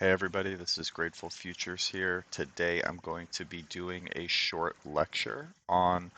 Hey everybody, this is Grateful Futures here. Today I'm going to be doing a short lecture on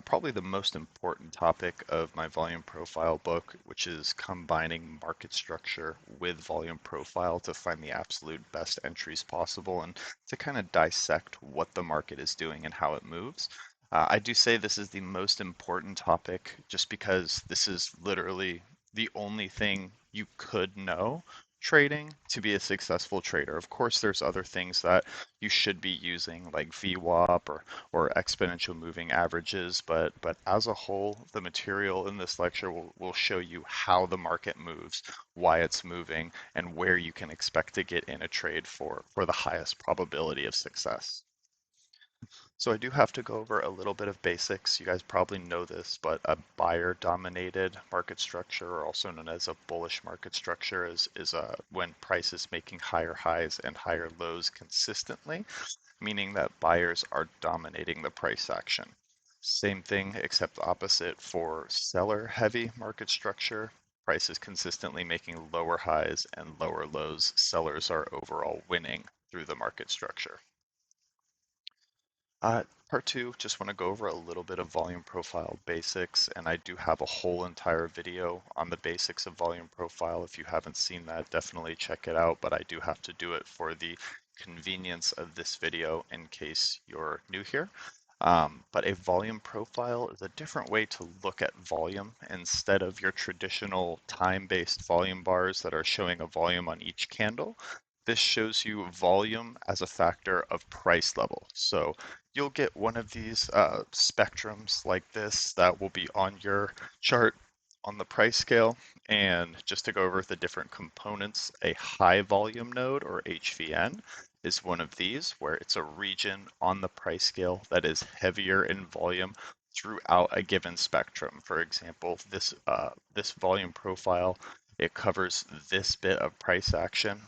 probably the most important topic of my volume profile book, which is combining market structure with volume profile to find the absolute best entries possible and to kind of dissect what the market is doing and how it moves. I do say this is the most important topic just because this is literally the only thing you could know trading to be a successful trader. Of course, there's other things that you should be using like VWAP or exponential moving averages, but as a whole, the material in this lecture will show you how the market moves, why it's moving, and where you can expect to get in a trade for the highest probability of success. So I do have to go over a little bit of basics. You guys probably know this, but a buyer-dominated market structure, or also known as a bullish market structure, is when price is making higher highs and higher lows consistently, meaning that buyers are dominating the price action. Same thing, except opposite for seller-heavy market structure. Price is consistently making lower highs and lower lows. Sellers are overall winning through the market structure. Part two, just want to go over a little bit of volume profile basics, and I do have a whole entire video on the basics of volume profile. If you haven't seen that, definitely check it out, but I do have to do it for the convenience of this video in case you're new here. But a volume profile is a different way to look at volume instead of your traditional time-based volume bars that are showing a volume on each candle. This shows you volume as a factor of price level. So you'll get one of these spectrums like this that will be on your chart on the price scale. And just to go over the different components, a high volume node or HVN is one of these where it's a region on the price scale that is heavier in volume throughout a given spectrum. For example, this volume profile, it covers this bit of price action.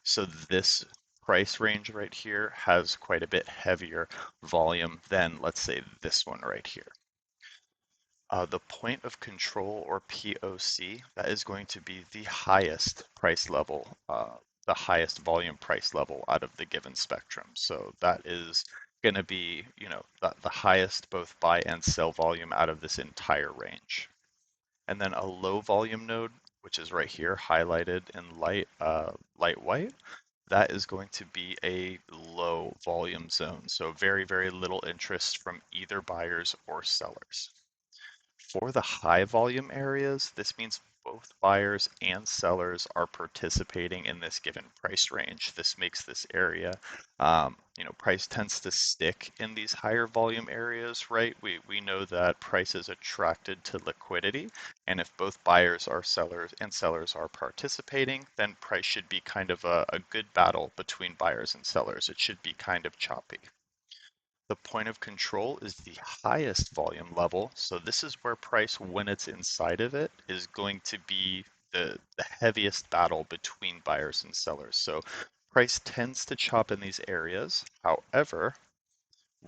So this price range right here has quite a bit heavier volume than, let's say, this one right here. The point of control, or POC, that is going to be the highest price level, the highest volume price level out of the given spectrum. So that is going to be, the highest both buy and sell volume out of this entire range. And then a low volume node, which is right here highlighted in light white, that is going to be a low volume zone. So very, very little interest from either buyers or sellers. For the high volume areas, this means both buyers and sellers are participating in this given price range. This makes this area, price tends to stick in these higher volume areas, right? We know that price is attracted to liquidity, and if both buyers are sellers and sellers are participating, then price should be kind of a good battle between buyers and sellers. It should be kind of choppy. The point of control is the highest volume level. So this is where price, when it's inside of it, is going to be the heaviest battle between buyers and sellers. So price tends to chop in these areas. However,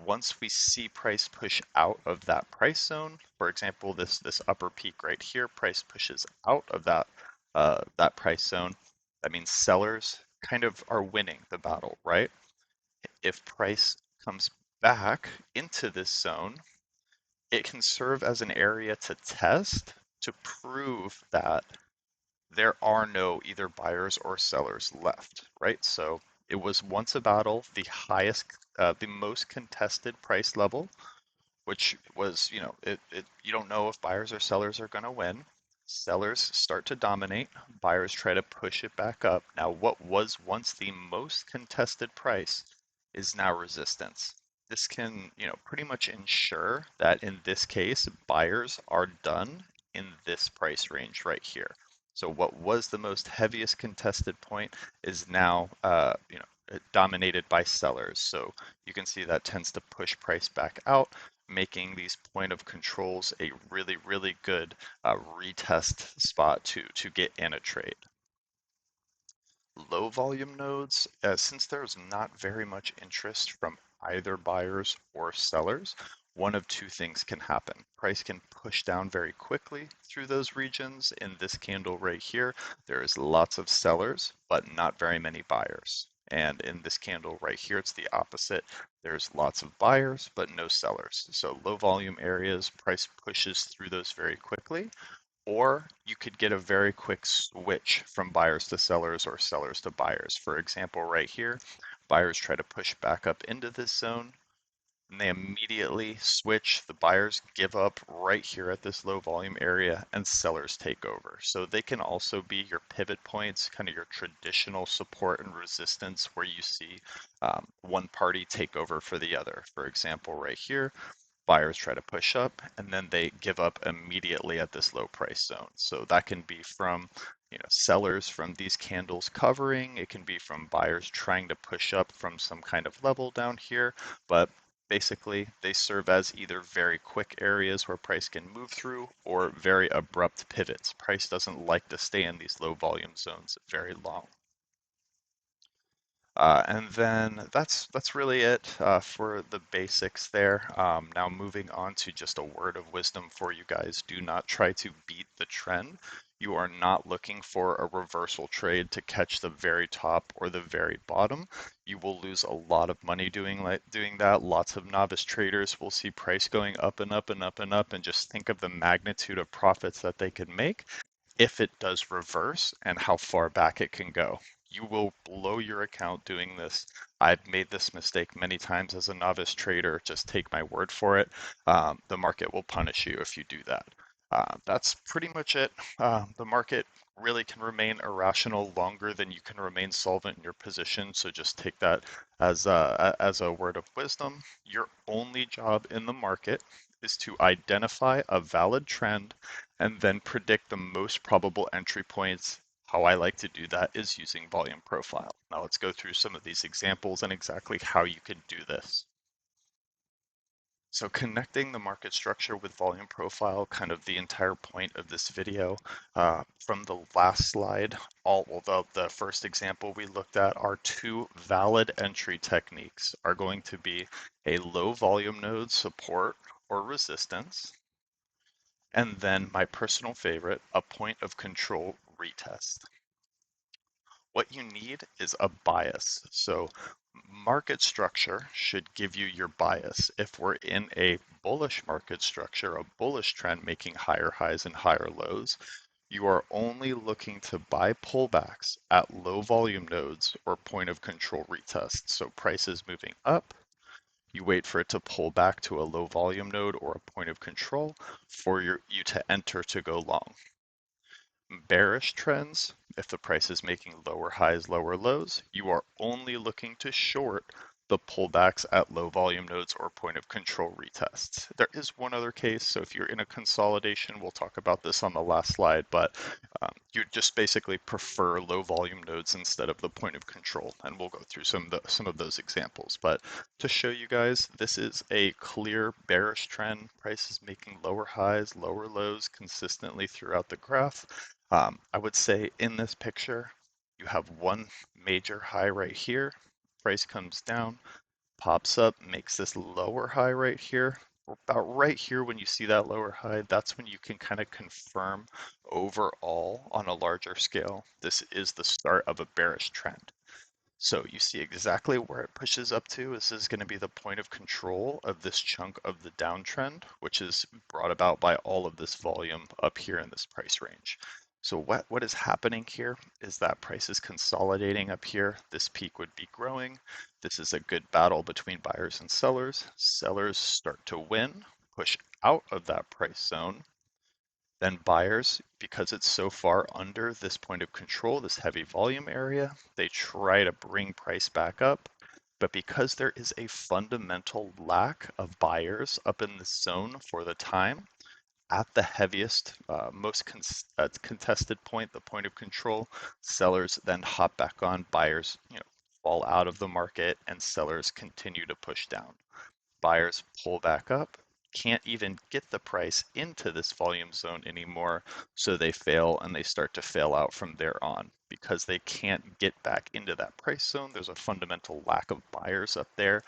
once we see price push out of that price zone, for example, this upper peak right here, price pushes out of that price zone. That means sellers kind of are winning the battle, right? If price comes back into this zone, it can serve as an area to test to prove that there are no either buyers or sellers left, right? So it was once a battle, the most contested price level, which was, you don't know if buyers or sellers are going to win. Sellers start to dominate, buyers try to push it back up. Now, what was once the most contested price is now resistance. This can, pretty much ensure that in this case, buyers are done in this price range right here. So what was the most heaviest contested point is now, dominated by sellers. So you can see that tends to push price back out, making these point of controls a really, really good retest spot to get in a trade. Low volume nodes, since there's not very much interest from either buyers or sellers, one of two things can happen. Price can push down very quickly through those regions. In this candle right here, there is lots of sellers, but not very many buyers. And in this candle right here, it's the opposite. There's lots of buyers, but no sellers. So low volume areas, price pushes through those very quickly. Or you could get a very quick switch from buyers to sellers or sellers to buyers. For example, right here, buyers try to push back up into this zone and they immediately switch. The buyers give up right here at this low volume area and sellers take over. So they can also be your pivot points, kind of your traditional support and resistance where you see one party take over for the other. For example, right here, buyers try to push up and then they give up immediately at this low price zone. So that can be from sellers from these candles covering. It can be from buyers trying to push up from some kind of level down here. But basically, they serve as either very quick areas where price can move through or very abrupt pivots. Price doesn't like to stay in these low volume zones very long. And then that's really it for the basics there. Now moving on to just a word of wisdom for you guys. Do not try to beat the trend. You are not looking for a reversal trade to catch the very top or the very bottom. You will lose a lot of money doing that. Lots of novice traders will see price going up and up and up and up and just think of the magnitude of profits that they can make if it does reverse and how far back it can go. You will blow your account doing this. I've made this mistake many times as a novice trader. Just take my word for it. The market will punish you if you do that. That's pretty much it. The market really can remain irrational longer than you can remain solvent in your position. So just take that as a word of wisdom. Your only job in the market is to identify a valid trend and then predict the most probable entry points. How I like to do that is using volume profile. Now let's go through some of these examples and exactly how you could do this. So connecting the market structure with volume profile, kind of the entire point of this video. From the last slide, although the first example we looked at, our two valid entry techniques are going to be a low volume node support or resistance, and then my personal favorite, a point of control retest. What you need is a bias. So market structure should give you your bias. If we're in a bullish market structure, a bullish trend making higher highs and higher lows, you are only looking to buy pullbacks at low volume nodes or point of control retests. So prices moving up, you wait for it to pull back to a low volume node or a point of control for you to enter to go long. Bearish trends, if the price is making lower highs, lower lows, you are only looking to short the pullbacks at low volume nodes or point of control retests. There is one other case, so if you're in a consolidation, we'll talk about this on the last slide, but you just basically prefer low volume nodes instead of the point of control, and we'll go through some of those examples. But to show you guys, this is a clear bearish trend. Price is making lower highs, lower lows consistently throughout the graph. I would say in this picture, you have one major high right here. Price comes down, pops up, makes this lower high right here. About right here, when you see that lower high, that's when you can kind of confirm overall on a larger scale, this is the start of a bearish trend. So you see exactly where it pushes up to. This is going to be the point of control of this chunk of the downtrend, which is brought about by all of this volume up here in this price range. So what is happening here is that price is consolidating up here. This peak would be growing. This is a good battle between buyers and sellers. Sellers start to win, push out of that price zone. Then buyers, because it's so far under this point of control, this heavy volume area, they try to bring price back up. But because there is a fundamental lack of buyers up in this zone for the time, at the heaviest, most contested point, the point of control, sellers then hop back on, buyers, fall out of the market, and sellers continue to push down. Buyers pull back up, can't even get the price into this volume zone anymore, so they fail and they start to fail out from there on. Because they can't get back into that price zone, there's a fundamental lack of buyers up there.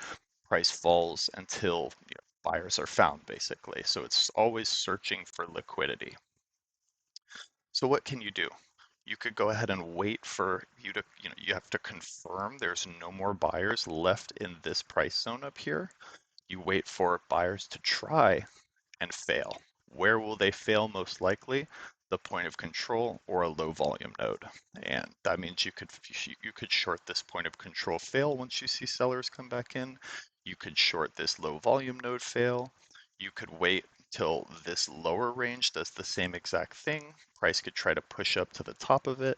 Price falls until buyers are found, basically. So it's always searching for liquidity. So what can you do? You could go ahead and wait for you to, you have to confirm there's no more buyers left in this price zone up here. You wait for buyers to try and fail. Where will they fail most likely? The point of control or a low volume node. And that means you could short this point of control fail once you see sellers come back in. You could short this low volume node fail. You could wait till this lower range does the same exact thing. Price could try to push up to the top of it.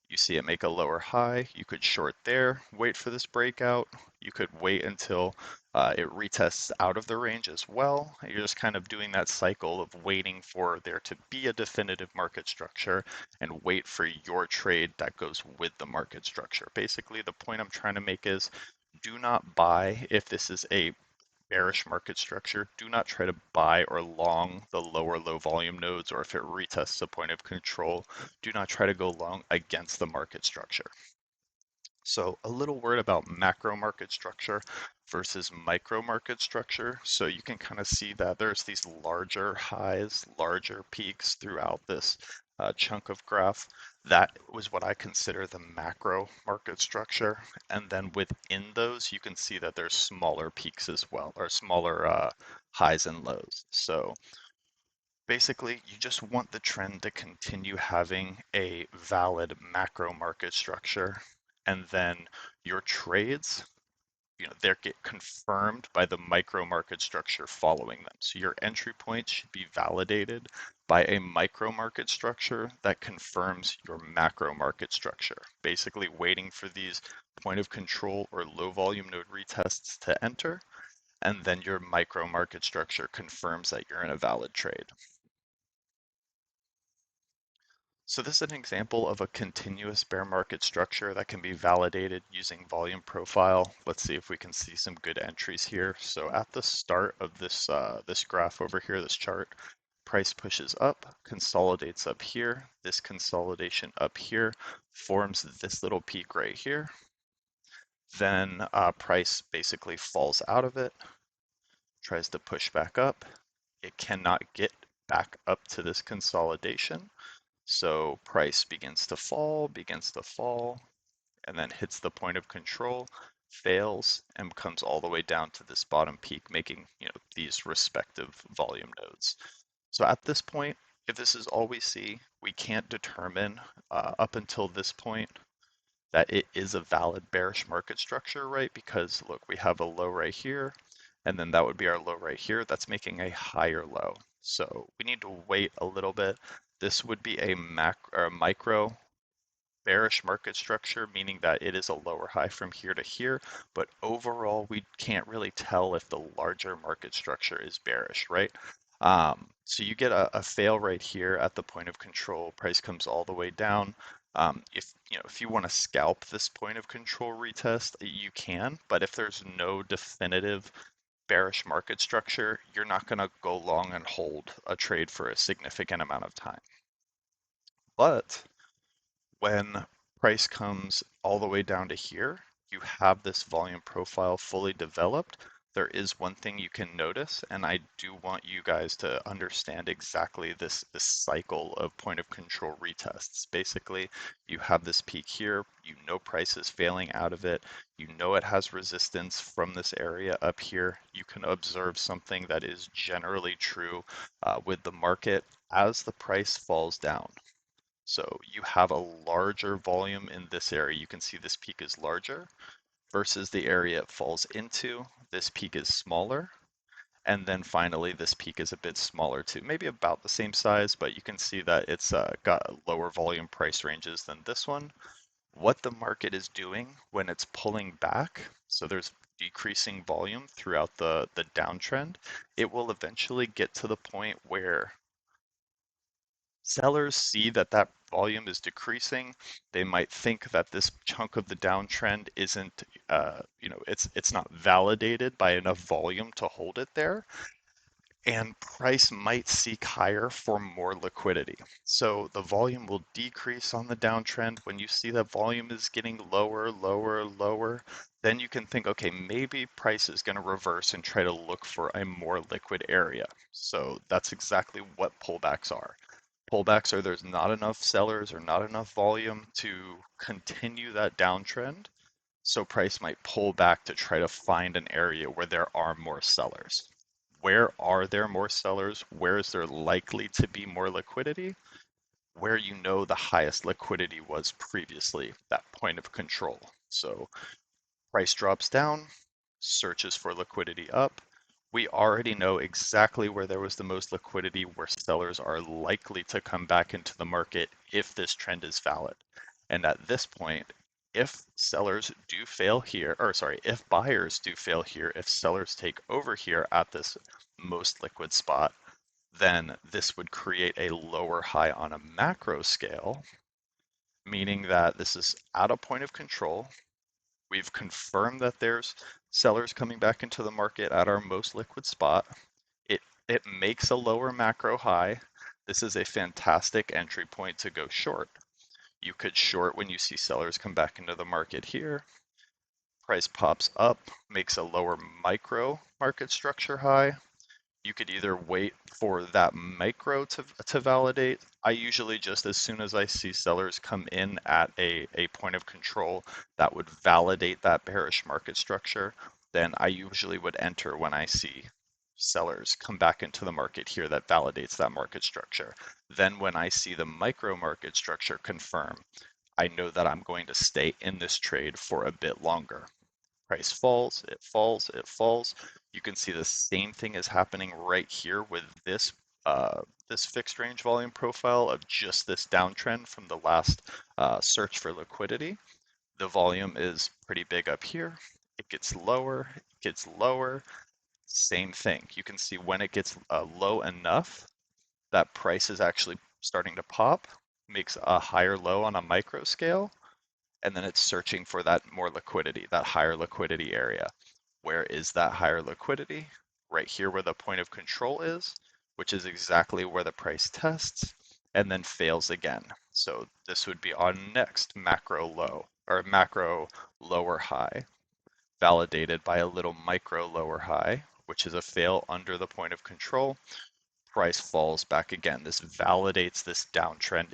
You see it make a lower high. You could short there, wait for this breakout. You could wait until it retests out of the range as well. You're just kind of doing that cycle of waiting for there to be a definitive market structure and wait for your trade that goes with the market structure. Basically, the point I'm trying to make is do not buy if this is a bearish market structure. Do not try to buy or long the lower low volume nodes, or if it retests a point of control, do not try to go long against the market structure. So a little word about macro market structure versus micro market structure. So you can kind of see that there's these larger highs, larger peaks throughout this chunk of graph. That was what I consider the macro market structure. And then within those, you can see that there's smaller peaks as well, or smaller highs and lows. So basically, you just want the trend to continue having a valid macro market structure, and then your trades, they get confirmed by the micro market structure following them. So your entry point should be validated by a micro market structure that confirms your macro market structure. Basically, waiting for these point of control or low volume node retests to enter, and then your micro market structure confirms that you're in a valid trade. So this is an example of a continuous bear market structure that can be validated using volume profile. Let's see if we can see some good entries here. So at the start of this graph over here, this chart, price pushes up, consolidates up here. This consolidation up here forms this little peak right here. Then price basically falls out of it, tries to push back up. It cannot get back up to this consolidation. So price begins to fall, and then hits the point of control, fails, and comes all the way down to this bottom peak, making these respective volume nodes. So at this point, if this is all we see, we can't determine up until this point that it is a valid bearish market structure, right? Because look, we have a low right here, and then that would be our low right here. That's making a higher low. So we need to wait a little bit. This would be a macro or micro bearish market structure, meaning that it is a lower high from here to here, but overall we can't really tell if the larger market structure is bearish, right? So you get a fail right here at the point of control, price comes all the way down. If you want to scalp this point of control retest, you can, but if there's no definitive bearish market structure, you're not going to go long and hold a trade for a significant amount of time. But when price comes all the way down to here, you have this volume profile fully developed. There is one thing you can notice, and I do want you guys to understand exactly this cycle of point of control retests. Basically, you have this peak here, price is failing out of it, it has resistance from this area up here. You can observe something that is generally true with the market as the price falls down. So you have a larger volume in this area. You can see this peak is larger versus the area it falls into. This peak is smaller. And then finally, this peak is a bit smaller too, maybe about the same size, but you can see that it's got lower volume price ranges than this one. What the market is doing when it's pulling back, so there's decreasing volume throughout the downtrend, it will eventually get to the point where sellers see that that volume is decreasing. They might think that this chunk of the downtrend isn't, it's not validated by enough volume to hold it there. and price might seek higher for more liquidity. So the volume will decrease on the downtrend. When you see that volume is getting lower, lower, lower, then you can think, okay, maybe price is going to reverse and try to look for a more liquid area. So that's exactly what pullbacks are. Pullbacks are there's not enough sellers or not enough volume to continue that downtrend. So price might pull back to try to find an area where there are more sellers. Where are there more sellers? Where is there likely to be more liquidity? Where you know the highest liquidity was previously, that point of control. So price drops down, searches for liquidity up. We already know exactly where there was the most liquidity, where sellers are likely to come back into the market if this trend is valid. And at this point, if sellers do fail here, or sorry, if buyers do fail here, if sellers take over here at this most liquid spot, then this would create a lower high on a macro scale, meaning that this is at a point of control. We've confirmed that there's sellers coming back into the market at our most liquid spot. It makes a lower macro high. This is a fantastic entry point to go short. You could short when you see sellers come back into the market here. Price pops up, makes a lower micro market structure high. You could either wait for that micro to validate. I usually just, as soon as I see sellers come in at a point of control that would validate that bearish market structure, then I usually would enter when I see sellers come back into the market here that validates that market structure. Then when I see the micro market structure confirm, I know that I'm going to stay in this trade for a bit longer. Price falls, it falls, it falls. You can see the same thing is happening right here with this fixed range volume profile of just this downtrend from the last search for liquidity. The volume is pretty big up here. It gets lower, it gets lower. Same thing. You can see when it gets low enough, that price is actually starting to pop, makes a higher low on a micro scale, and then it's searching for that more liquidity, that higher liquidity area. Where is that higher liquidity? Right here where the point of control is, which is exactly where the price tests and then fails again. So this would be our next macro low or macro lower high, validated by a little micro lower high, which is a fail under the point of control. Price falls back again. This validates this downtrend.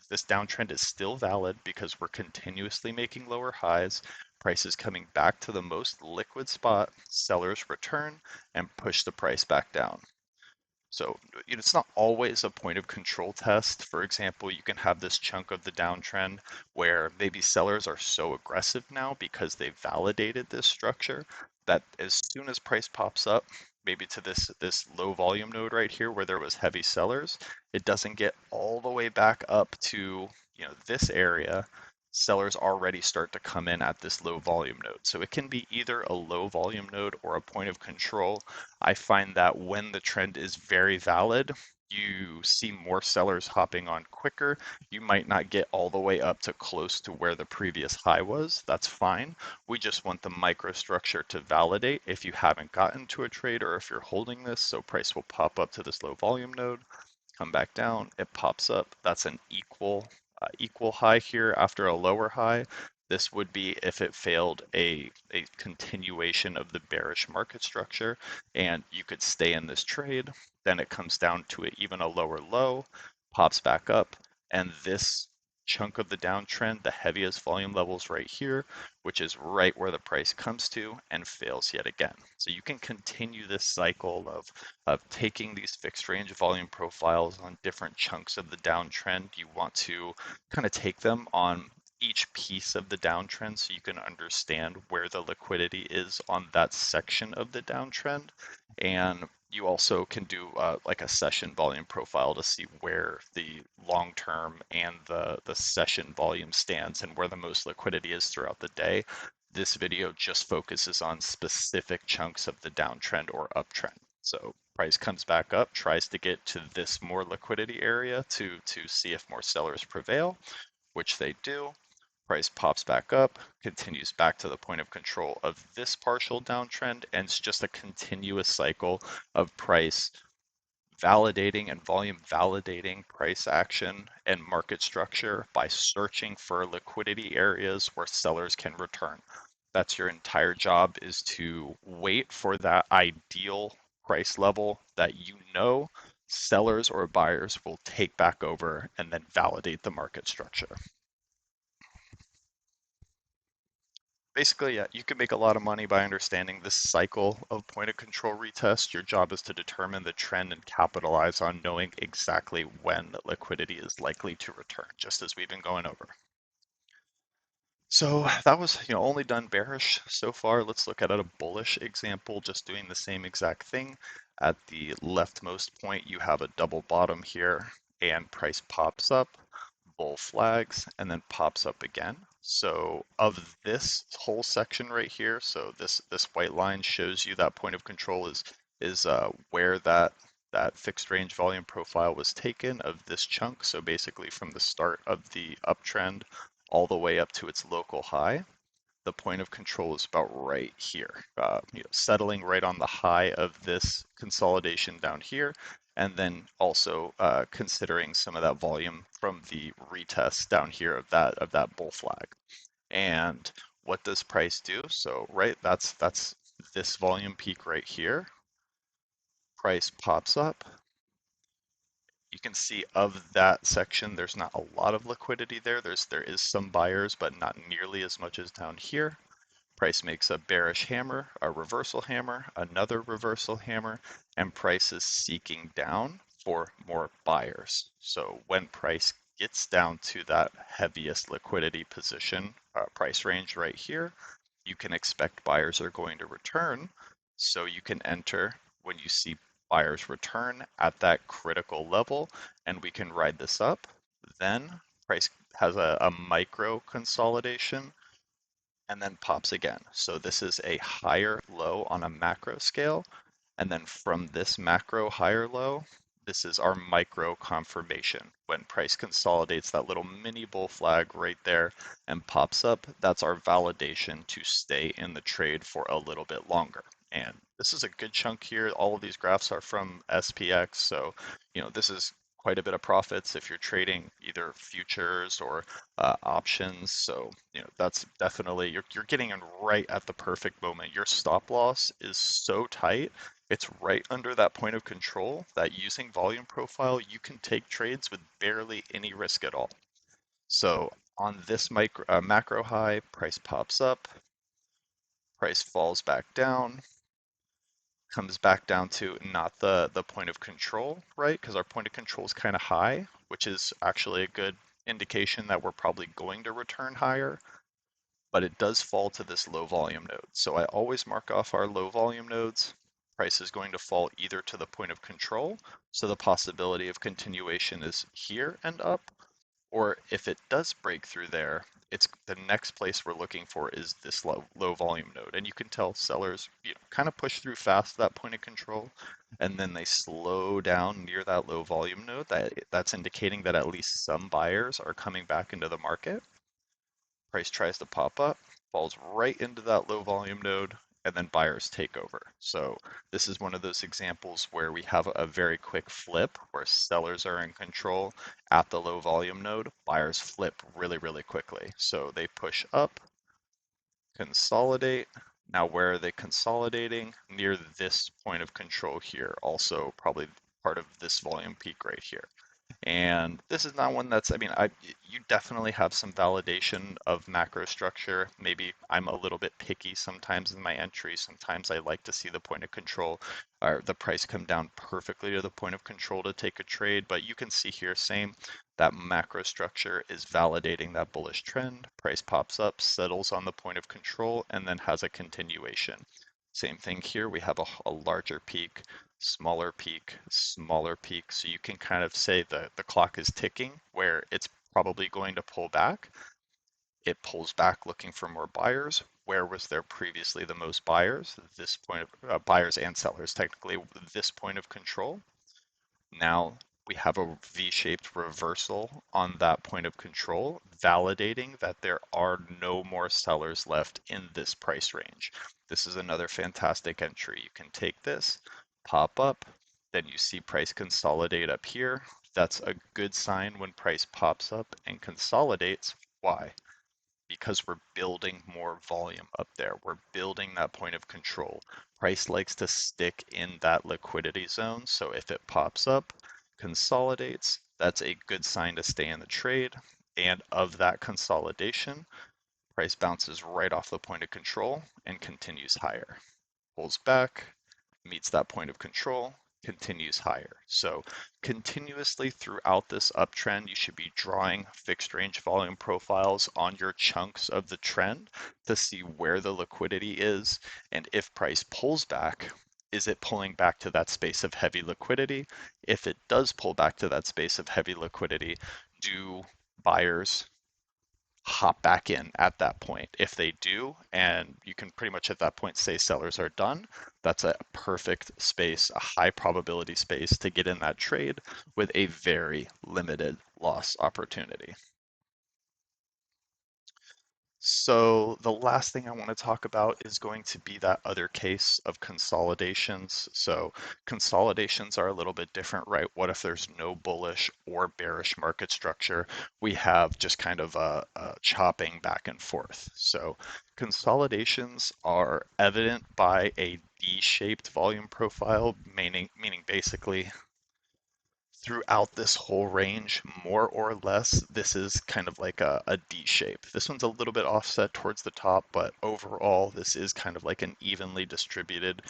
This downtrend is still valid because we're continuously making lower highs. Price is coming back to the most liquid spot. Sellers return and push the price back down. So it's not always a point of control test. For example, you can have this chunk of the downtrend where maybe sellers are so aggressive now because they validated this structure that as soon as price pops up, maybe to this low volume node right here where there was heavy sellers, it doesn't get all the way back up to this area. Sellers already start to come in at this low volume node. So it can be either a low volume node or a point of control. I find that when the trend is very valid, you see more sellers hopping on quicker. You might not get all the way up to close to where the previous high was. That's fine. We just want the microstructure to validate if you haven't gotten to a trade or if you're holding this. So price will pop up to this low volume node, come back down, it pops up. That's an equal high here after a lower high. This would be if it failed a continuation of the bearish market structure and you could stay in this trade. Then it comes down to even a lower low, pops back up, and this chunk of the downtrend, the heaviest volume levels right here, which is right where the price comes to and fails yet again. So you can continue this cycle of taking these fixed range volume profiles on different chunks of the downtrend. You want to kind of take them on each piece of the downtrend so you can understand where the liquidity is on that section of the downtrend. And you also can do like a session volume profile to see where the long term and the session volume stands and where the most liquidity is throughout the day. This video just focuses on specific chunks of the downtrend or uptrend. So price comes back up, tries to get to this more liquidity area to see if more sellers prevail, which they do. Price pops back up, continues back to the point of control of this partial downtrend, and it's just a continuous cycle of price validating and volume validating price action and market structure by searching for liquidity areas where sellers can return. That's your entire job, is to wait for that ideal price level that you know sellers or buyers will take back over and then validate the market structure. Basically, yeah, you can make a lot of money by understanding this cycle of point of control retest. Your job is to determine the trend and capitalize on knowing exactly when liquidity is likely to return, just as we've been going over. So that was, only done bearish so far. Let's look at a bullish example, just doing the same exact thing. At the leftmost point, you have a double bottom here, and price pops up, bull flags, and then pops up again. So of this whole section right here, so this white line shows you that point of control is where that fixed range volume profile was taken of this chunk. So basically from the start of the uptrend all the way up to its local high, the point of control is about right here, settling right on the high of this consolidation down here, and then also considering some of that volume from the retest down here of that bull flag. And what does price do? So that's this volume peak right here. Price pops up. You can see of that section, there's not a lot of liquidity there. There is some buyers, but not nearly as much as down here. Price makes a bearish hammer, a reversal hammer, another reversal hammer, and price is seeking down for more buyers. So when price gets down to that heaviest liquidity position, price range right here, you can expect buyers are going to return. So you can enter when you see buyers return at that critical level, and we can ride this up. Then price has a micro consolidation and then pops again. So this is a higher low on a macro scale. And then from this macro higher low, this is our micro confirmation. When price consolidates that little mini bull flag right there and pops up, that's our validation to stay in the trade for a little bit longer. And this is a good chunk here. All of these graphs are from SPX. So, this is quite a bit of profits if you're trading either futures or options. So, that's definitely, you're getting in right at the perfect moment. Your stop loss is so tight. It's right under that point of control that using volume profile, you can take trades with barely any risk at all. So on this macro high, price pops up, price falls back down, comes back down to not the point of control, right? Because our point of control is kind of high, which is actually a good indication that we're probably going to return higher, but it does fall to this low volume node. So I always mark off our low volume nodes. Price is going to fall either to the point of control, so the possibility of continuation is here and up, or if it does break through there, it's the next place we're looking for is this low volume node. And you can tell sellers kind of push through fast to that point of control, and then they slow down near that low volume node. That's indicating that at least some buyers are coming back into the market. Price tries to pop up, falls right into that low volume node, and then buyers take over. So this is one of those examples where we have a very quick flip where sellers are in control at the low volume node, buyers flip really, really quickly. So they push up, consolidate. Now where are they consolidating? Near this point of control here, also probably part of this volume peak right here. And this is not one that's, you definitely have some validation of macro structure. Maybe I'm a little bit picky sometimes in my entry. Sometimes I like to see the point of control or the price come down perfectly to the point of control to take a trade. But you can see here, same, that macro structure is validating that bullish trend. Price pops up, settles on the point of control, and then has a continuation. Same thing here, we have a larger peak, smaller peak, smaller peak. So you can kind of say the clock is ticking where it's probably going to pull back. It pulls back looking for more buyers. Where was there previously the most buyers? This point of buyers and sellers, technically this point of control. Now we have a V-shaped reversal on that point of control, validating that there are no more sellers left in this price range. This is another fantastic entry. You can take this, pop up, Then you see price consolidate up here. That's a good sign when price pops up and consolidates. Why? Because we're building more volume up there. We're building that point of control. Price likes to stick in that liquidity zone. So if it pops up, consolidates, that's a good sign to stay in the trade. And of that consolidation, price bounces right off the point of control and continues higher. Pulls back, meets that point of control, continues higher. So continuously throughout this uptrend, you should be drawing fixed range volume profiles on your chunks of the trend to see where the liquidity is. And if price pulls back, is it pulling back to that space of heavy liquidity? If it does pull back to that space of heavy liquidity, do buyers hop back in at that point? If they do, and you can pretty much at that point say sellers are done, that's a perfect space, a high probability space to get in that trade with a very limited loss opportunity. So the last thing I want to talk about is going to be that other case of consolidations. So consolidations are a little bit different, right? What if there's no bullish or bearish market structure? We have just kind of a chopping back and forth. So consolidations are evident by a D-shaped volume profile, meaning basically throughout this whole range, more or less, this is kind of like a D shape. This one's a little bit offset towards the top, but overall, this is kind of like an evenly distributed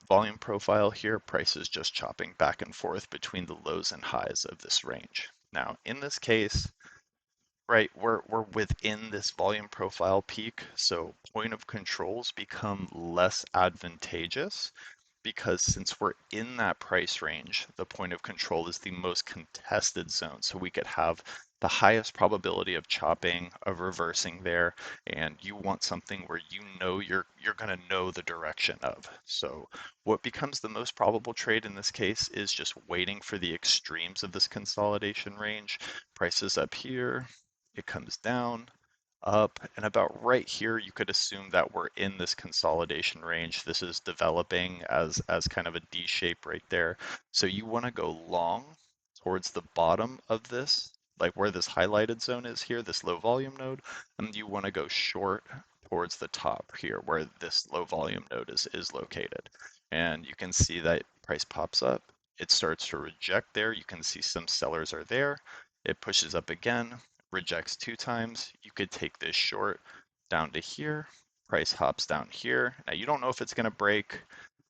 volume profile here. Price is just chopping back and forth between the lows and highs of this range. Now, in this case, right, we're within this volume profile peak, so point of controls become less advantageous because since we're in that price range, the point of control is the most contested zone. So we could have the highest probability of chopping, of reversing there, and you want something where you know you're going to know the direction of. So what becomes the most probable trade in this case is just waiting for the extremes of this consolidation range. Prices up here, it comes down, up, and about right here, you could assume that we're in this consolidation range. This is developing as kind of a D shape right there. So you want to go long towards the bottom of this, like where this highlighted zone is here, this low volume node, and you want to go short towards the top here where this low volume node is located. And you can see that price pops up, it starts to reject there. You can see some sellers are there. It pushes up again, rejects 2 times. You could take this short down to here, price hops down here. Now you don't know if it's going to break.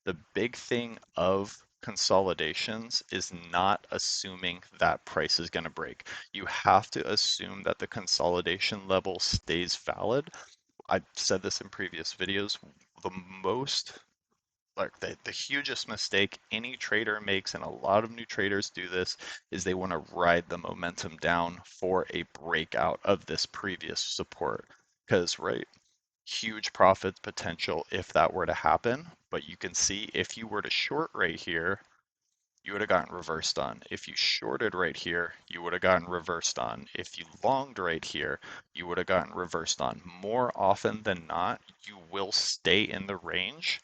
The big thing of consolidations is not assuming that price is going to break. You have to assume that the consolidation level stays valid. I've said this in previous videos. The most like the hugest mistake any trader makes, and a lot of new traders do this, is they want to ride the momentum down for a breakout of this previous support. Because, right, huge profit potential if that were to happen. But you can see if you were to short right here, you would have gotten reversed on. If you shorted right here, you would have gotten reversed on. If you longed right here, you would have gotten reversed on. More often than not, you will stay in the range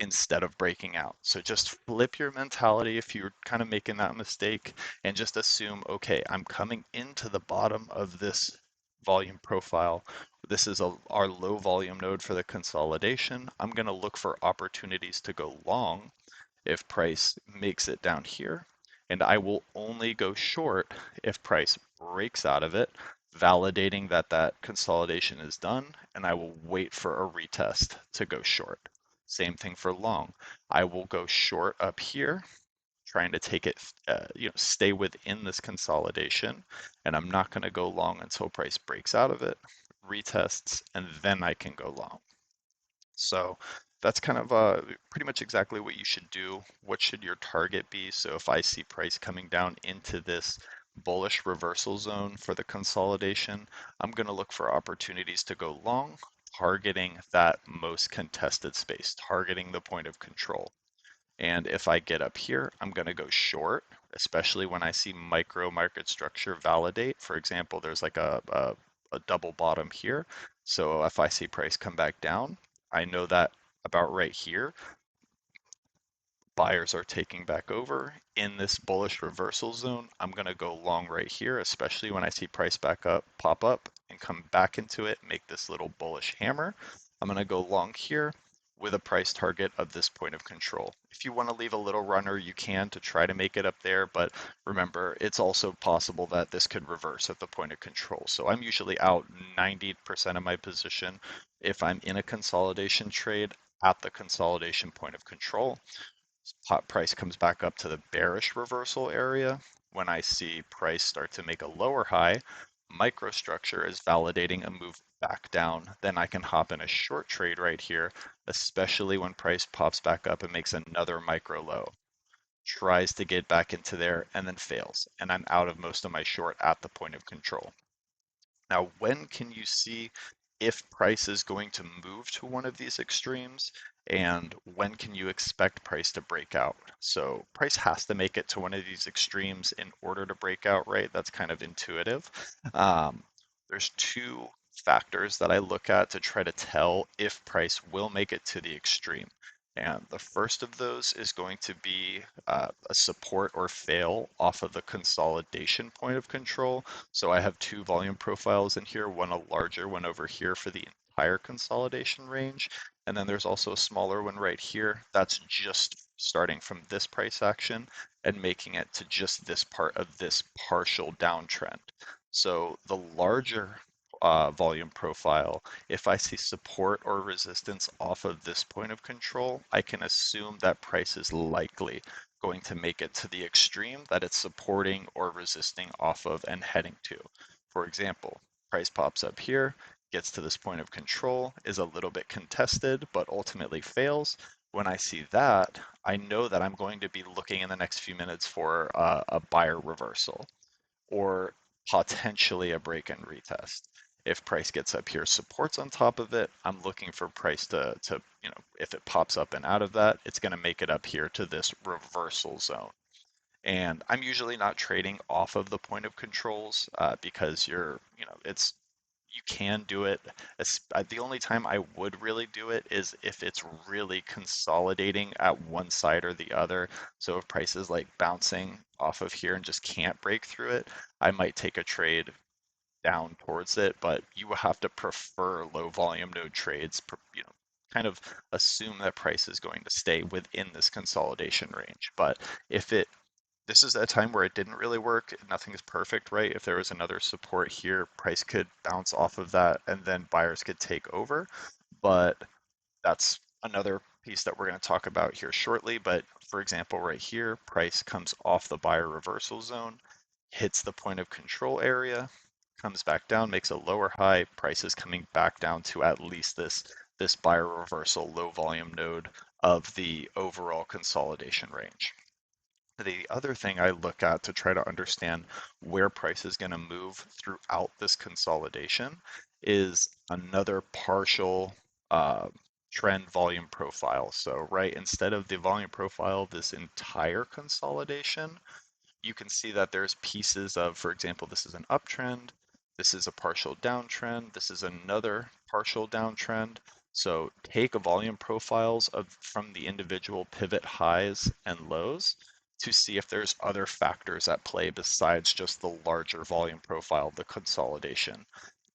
instead of breaking out. So just flip your mentality if you're kind of making that mistake and just assume, okay, I'm coming into the bottom of this volume profile. This is our low volume node for the consolidation. I'm going to look for opportunities to go long if price makes it down here. And I will only go short if price breaks out of it, validating that that consolidation is done, and I will wait for a retest to go short. Same thing for long. I will go short up here, trying to take it, stay within this consolidation, and I'm not going to go long until price breaks out of it, retests, and then I can go long. So that's kind of pretty much exactly what you should do. What should your target be? So if I see price coming down into this bullish reversal zone for the consolidation, I'm going to look for opportunities to go long, targeting that most contested space, targeting the point of control. And if I get up here, I'm going to go short, especially when I see micro market structure validate. For example, there's like a double bottom here. So if I see price come back down, I know that about right here, buyers are taking back over in this bullish reversal zone, I'm going to go long right here, especially when I see price back up, pop up and come back into it, make this little bullish hammer. I'm going to go long here with a price target of this point of control. If you want to leave a little runner, you can to try to make it up there, but remember, it's also possible that this could reverse at the point of control. So I'm usually out 90% of my position if I'm in a consolidation trade at the consolidation point of control. Hot price comes back up to the bearish reversal area. When I see price start to make a lower high, microstructure is validating a move back down. Then I can hop in a short trade right here, especially when price pops back up and makes another micro low. Tries to get back into there and then fails. And I'm out of most of my short at the point of control. Now, when can you see if price is going to move to one of these extremes? And when can you expect price to break out? So price has to make it to one of these extremes in order to break out, right? That's kind of intuitive. Um, there's two factors that I look at to try to tell if price will make it to the extreme. And the first of those is going to be a support or fail off of the consolidation point of control. So I have two volume profiles in here, one a larger one over here for the entire consolidation range. And then there's also a smaller one right here that's just starting from this price action and making it to just this part of this partial downtrend. So the larger volume profile, if I see support or resistance off of this point of control, I can assume that price is likely going to make it to the extreme that it's supporting or resisting off of and heading to. For example, price pops up here, gets to this point of control, is a little bit contested, but ultimately fails. When I see that, I know that I'm going to be looking in the next few minutes for a buyer reversal or potentially a break and retest. If price gets up here, supports on top of it, I'm looking for price to if it pops up and out of that, it's going to make it up here to this reversal zone. And I'm usually not trading off of the point of controls because it's you can do it. The only time I would really do it is if it's really consolidating at one side or the other. So if price is like bouncing off of here and just can't break through it, I might take a trade down towards it, but you will have to prefer low volume node trades, kind of assume that price is going to stay within this consolidation range. But if it this is a time where it didn't really work. Nothing is perfect, right? If there was another support here, price could bounce off of that and then buyers could take over. But that's another piece that we're going to talk about here shortly. But for example, right here, price comes off the buyer reversal zone, hits the point of control area, comes back down, makes a lower high. Price is coming back down to at least this buyer reversal low volume node of the overall consolidation range. The other thing I look at to try to understand where price is going to move throughout this consolidation is another partial trend volume profile. So, right, instead of the volume profile, this entire consolidation, you can see that there's pieces of, for example, this is an uptrend, this is a partial downtrend, this is another partial downtrend. So take volume profiles from the individual pivot highs and lows to see if there's other factors at play besides just the larger volume profile, the consolidation.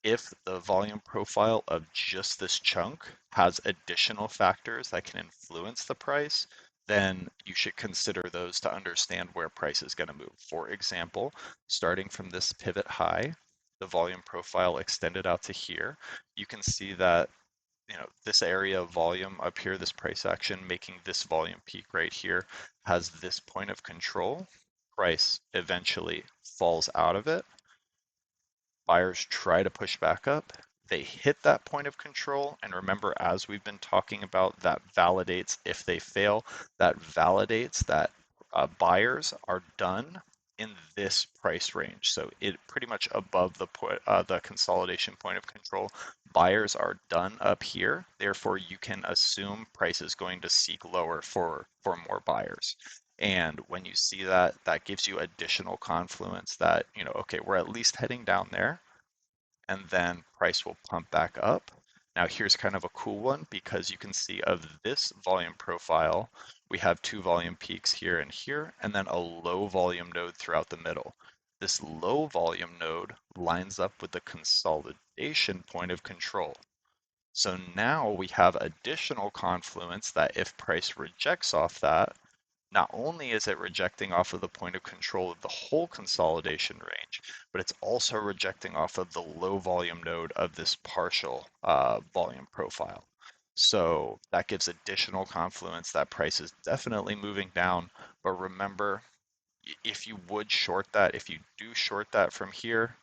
If the volume profile of just this chunk has additional factors that can influence the price, then you should consider those to understand where price is going to move. For example, starting from this pivot high, the volume profile extended out to here, you can see that this area of volume up here, this price action making this volume peak right here has this point of control. Price eventually falls out of it. Buyers try to push back up. They hit that point of control. And remember, as we've been talking about, that validates if they fail, that validates that buyers are done in this price range. So it pretty much above the consolidation point of control. Buyers are done up here. Therefore, you can assume price is going to seek lower for more buyers. And when you see that, that gives you additional confluence that, okay, we're at least heading down there and then price will pump back up. Now here's kind of a cool one because you can see of this volume profile, We have two volume peaks here and here, and then a low volume node throughout the middle. This low volume node lines up with the consolidation point of control. So now we have additional confluence that if price rejects off that, not only is it rejecting off of the point of control of the whole consolidation range, but it's also rejecting off of the low volume node of this partial volume profile. So that gives additional confluence that price is definitely moving down. But remember, if you would short that, if you do short that from here,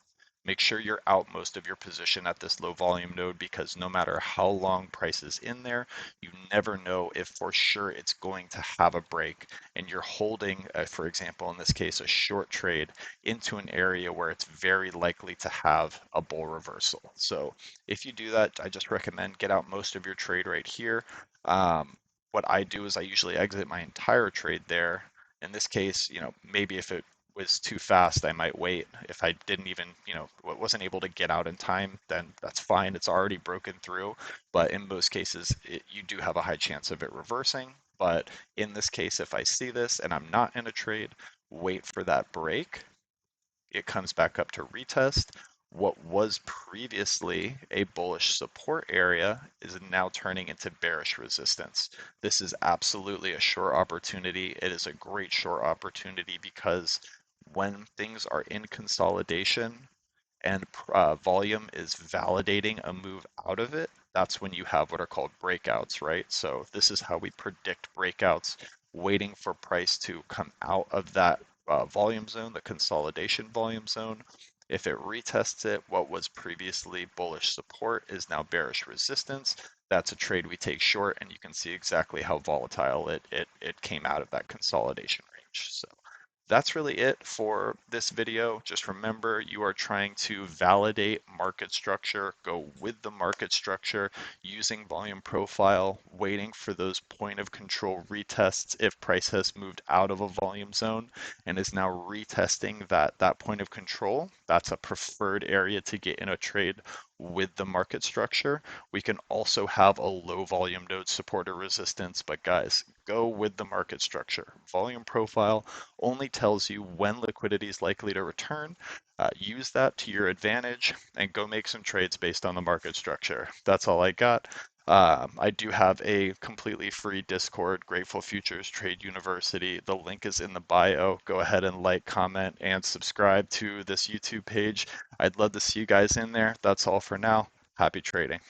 make sure you're out most of your position at this low volume node, because no matter how long price is in there, you never know if for sure it's going to have a break, and you're holding, for example, in this case, a short trade into an area where it's very likely to have a bull reversal. So if you do that, I just recommend get out most of your trade right here. What I do is I usually exit my entire trade there. In this case, maybe if it was too fast, I might wait. If I didn't even, wasn't able to get out in time, then that's fine. It's already broken through. But in most cases, you do have a high chance of it reversing. But in this case, if I see this and I'm not in a trade, wait for that break. It comes back up to retest. What was previously a bullish support area is now turning into bearish resistance. This is absolutely a short opportunity. It is a great short opportunity because when things are in consolidation and volume is validating a move out of it, that's when you have what are called breakouts, right? So this is how we predict breakouts, waiting for price to come out of that volume zone, the consolidation volume zone. If it retests it, what was previously bullish support is now bearish resistance. That's a trade we take short, and you can see exactly how volatile it came out of that consolidation range. So that's really it for this video. Just remember, you are trying to validate market structure, go with the market structure, using volume profile, waiting for those point of control retests if price has moved out of a volume zone and is now retesting that point of control. That's a preferred area to get in a trade with the market structure. We can also have a low volume node support or resistance, but guys, go with the market structure. Volume profile only tells you when liquidity is likely to return. Use that to your advantage and go make some trades based on the market structure. That's all I got. I do have a completely free Discord, Grateful Futures Trade University. The link is in the bio. Go ahead and like, comment, and subscribe to this YouTube page. I'd love to see you guys in there. That's all for now. Happy trading.